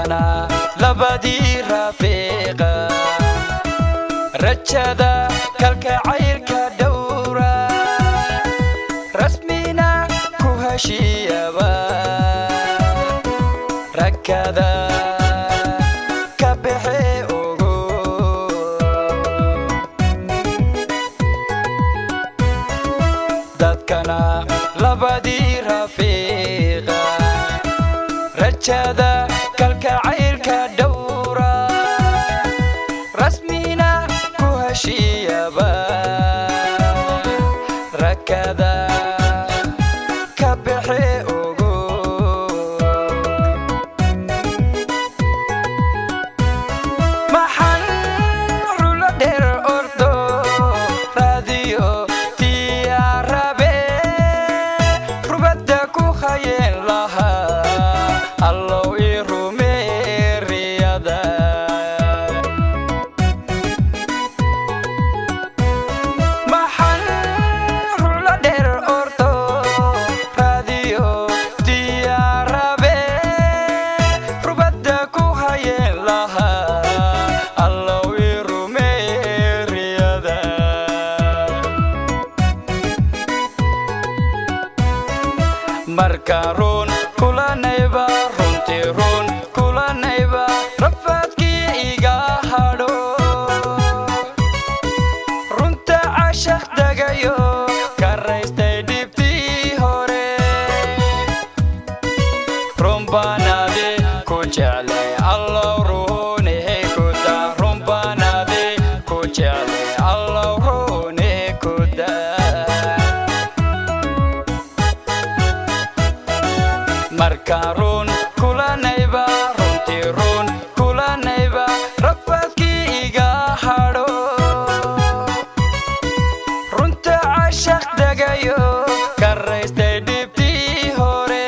dadkana labadii rafiiqa rajada kalgacaylka dhowra rasmina ku heshiyaba rakada ka bixi ogo dadkana labadii rafiiqa rajada kalgacaylka dhowra rasmina ku heshiyaba rakada ka bixi ogo maxan rulo dheer ordo raadiyo diyaarabe rubadda ku hayeen lahaa allow ii rumee riyada maxan rulo dheer ordo raadiyo diyaarabe rubadda ku hayeen lahaa allow ii rumee riyada markaan run kulanayba runtii run kulanayba rafaadkii iga hadho runta cashaq dagayo ka raystay dhibtii hore run baanaadi ku jeclay allow runii ku daa run baanaadi ku jeclay allow runii ku daa markaan run kulanayba runtii run kulanayba rafaadkii iga hadho runta cashaq dagayo ka raystay dhibtii hore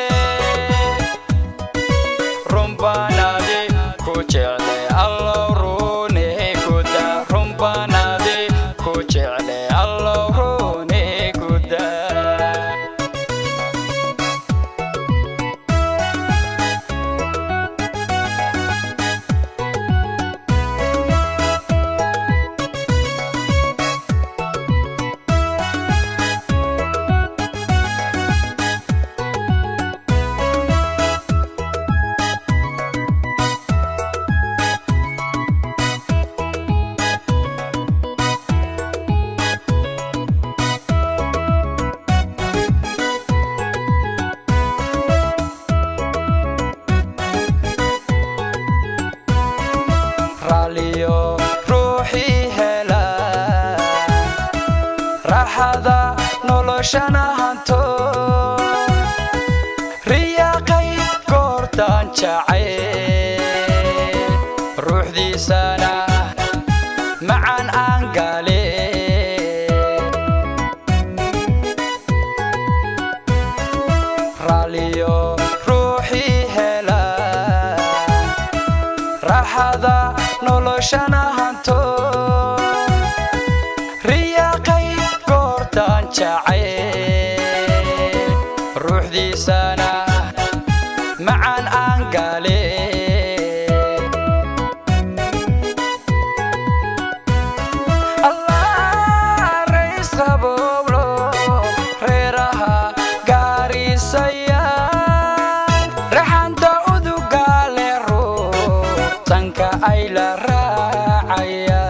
run baanaadi ku jeclay allow runii ku daa run baanaadi ku jeclay allow runii ku daa raalliyo ruuxii hela raaxada noloshana hanto riyaaqay goortaan jacayl ruuxdiisana macaan aan gaale raalliyo ruuxii hela raaxada noloshana hanto riyaaqay goortaan jacayl ruuxdiisana macaan aan gaale allah rays qabowlo reeraha gaarisayaan raxanta udugaale tanka ay la raacayaan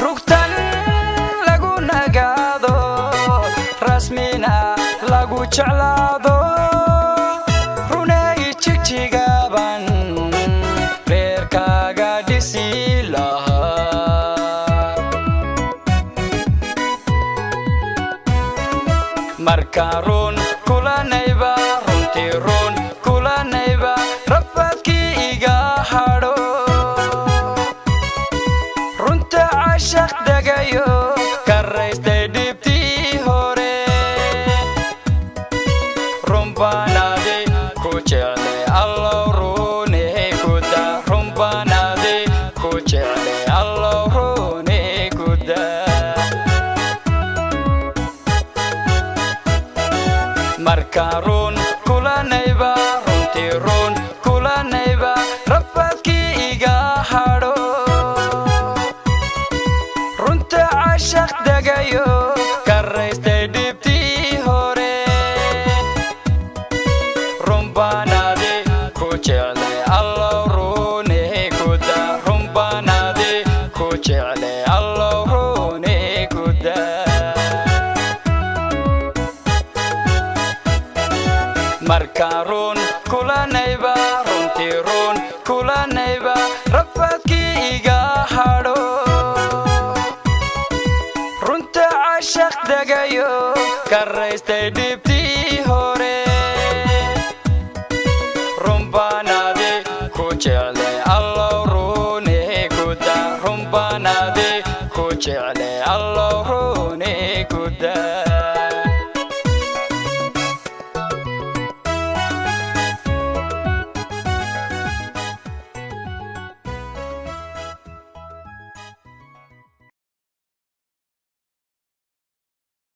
rugtan lagu nagaado rasmina lagu jeclaado runay jigjigaban reerkaaga dhisi lahaa markaan run kulanayba runtii run kulanayba rafaadkii iga hadho runta cashaq dagayo ka raystay dhibtii hore run baanaadi ku jeclay allow runii ku daa run baanaadi ku jeclay allow runii ku daa markaan markaarun kulanayba runtii run kulanayba rafadkii iga hadho runta cashaq dagayo karaystay dhibtii hore rumbaanaade ku jeclay allow rune ku daa rumbaanaade ku jeclay allow rune ku daa markaarun kulanayba runtii run kulanayba rafadkii iga hadho runta cashaq dagayo karaystay dhibtii hore rumbaanaade ku jeclay